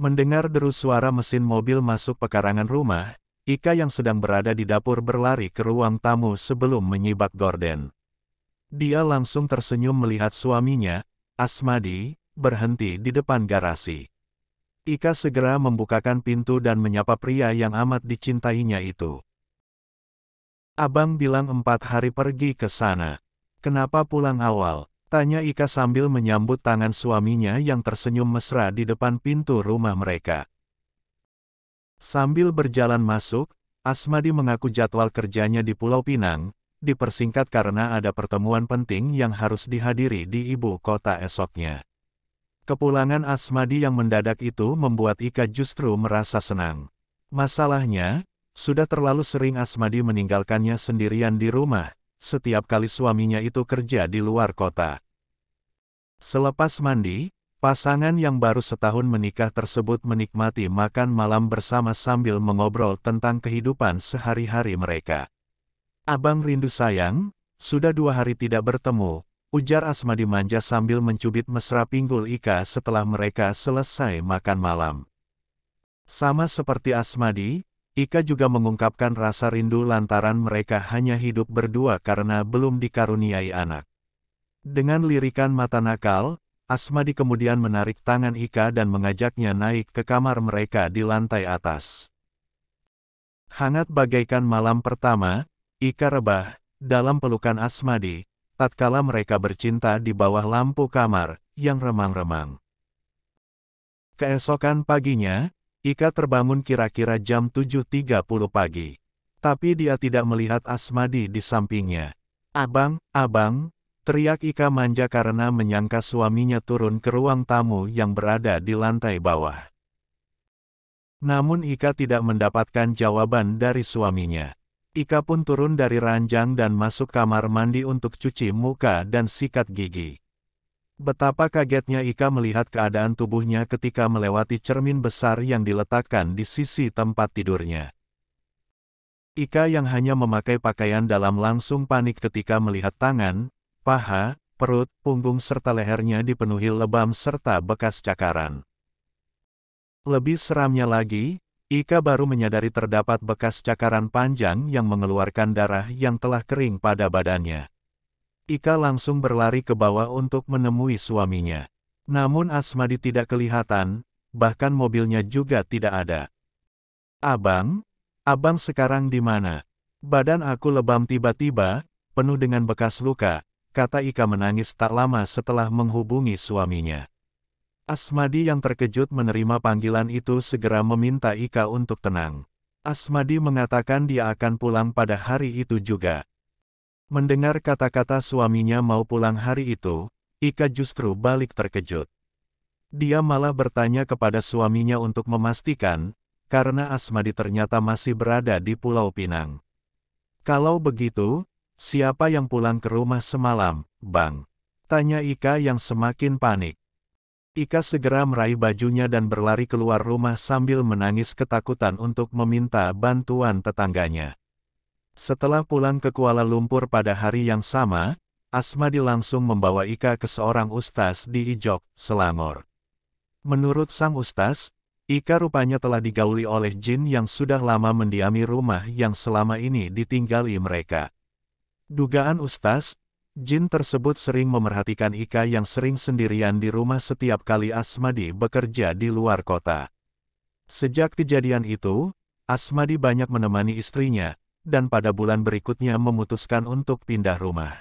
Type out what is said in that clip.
Mendengar deru suara mesin mobil masuk pekarangan rumah, Ika yang sedang berada di dapur berlari ke ruang tamu sebelum menyibak gorden. Dia langsung tersenyum melihat suaminya, Asmadi, berhenti di depan garasi. Ika segera membukakan pintu dan menyapa pria yang amat dicintainya itu. "Abang bilang 4 hari pergi ke sana. Kenapa pulang awal?" tanya Ika sambil menyambut tangan suaminya yang tersenyum mesra di depan pintu rumah mereka. Sambil berjalan masuk, Asmadi mengaku jadwal kerjanya di Pulau Pinang dipersingkat karena ada pertemuan penting yang harus dihadiri di ibu kota esoknya. Kepulangan Asmadi yang mendadak itu membuat Ika justru merasa senang. Masalahnya, sudah terlalu sering Asmadi meninggalkannya sendirian di rumah, setiap kali suaminya itu kerja di luar kota. Selepas mandi, pasangan yang baru setahun menikah tersebut menikmati makan malam bersama sambil mengobrol tentang kehidupan sehari-hari mereka. "Abang rindu sayang, sudah 2 hari tidak bertemu," ujar Asmadi manja sambil mencubit mesra pinggul Ika setelah mereka selesai makan malam. Sama seperti Asmadi, Ika juga mengungkapkan rasa rindu lantaran mereka hanya hidup berdua karena belum dikaruniai anak. Dengan lirikan mata nakal, Asmadi kemudian menarik tangan Ika dan mengajaknya naik ke kamar mereka di lantai atas. Hangat bagaikan malam pertama, Ika rebah dalam pelukan Asmadi, tatkala mereka bercinta di bawah lampu kamar yang remang-remang. Keesokan paginya, Ika terbangun kira-kira jam 7.30 pagi. Tapi dia tidak melihat Asmadi di sampingnya. "Abang, abang!" teriak Ika manja karena menyangka suaminya turun ke ruang tamu yang berada di lantai bawah. Namun Ika tidak mendapatkan jawaban dari suaminya. Ika pun turun dari ranjang dan masuk kamar mandi untuk cuci muka dan sikat gigi. Betapa kagetnya Ika melihat keadaan tubuhnya ketika melewati cermin besar yang diletakkan di sisi tempat tidurnya. Ika yang hanya memakai pakaian dalam langsung panik ketika melihat tangan, paha, perut, punggung serta lehernya dipenuhi lebam serta bekas cakaran. Lebih seramnya lagi, Ika baru menyadari terdapat bekas cakaran panjang yang mengeluarkan darah yang telah kering pada badannya. Ika langsung berlari ke bawah untuk menemui suaminya. Namun Asmadi tidak kelihatan, bahkan mobilnya juga tidak ada. "Abang? Abang sekarang di mana? Badan aku lebam tiba-tiba, penuh dengan bekas luka," kata Ika menangis tak lama setelah menghubungi suaminya. Asmadi yang terkejut menerima panggilan itu segera meminta Ika untuk tenang. Asmadi mengatakan dia akan pulang pada hari itu juga. Mendengar kata-kata suaminya mau pulang hari itu, Ika justru balik terkejut. Dia malah bertanya kepada suaminya untuk memastikan, karena Asmadi ternyata masih berada di Pulau Pinang. "Kalau begitu, siapa yang pulang ke rumah semalam, Bang?" tanya Ika yang semakin panik. Ika segera meraih bajunya dan berlari keluar rumah sambil menangis ketakutan untuk meminta bantuan tetangganya. Setelah pulang ke Kuala Lumpur pada hari yang sama, Asmadi langsung membawa Ika ke seorang ustaz di Ijok, Selangor. Menurut sang ustaz, Ika rupanya telah digauli oleh jin yang sudah lama mendiami rumah yang selama ini ditinggali mereka. Dugaan ustaz, jin tersebut sering memerhatikan Ika yang sering sendirian di rumah setiap kali Asmadi bekerja di luar kota. Sejak kejadian itu, Asmadi banyak menemani istrinya, dan pada bulan berikutnya memutuskan untuk pindah rumah.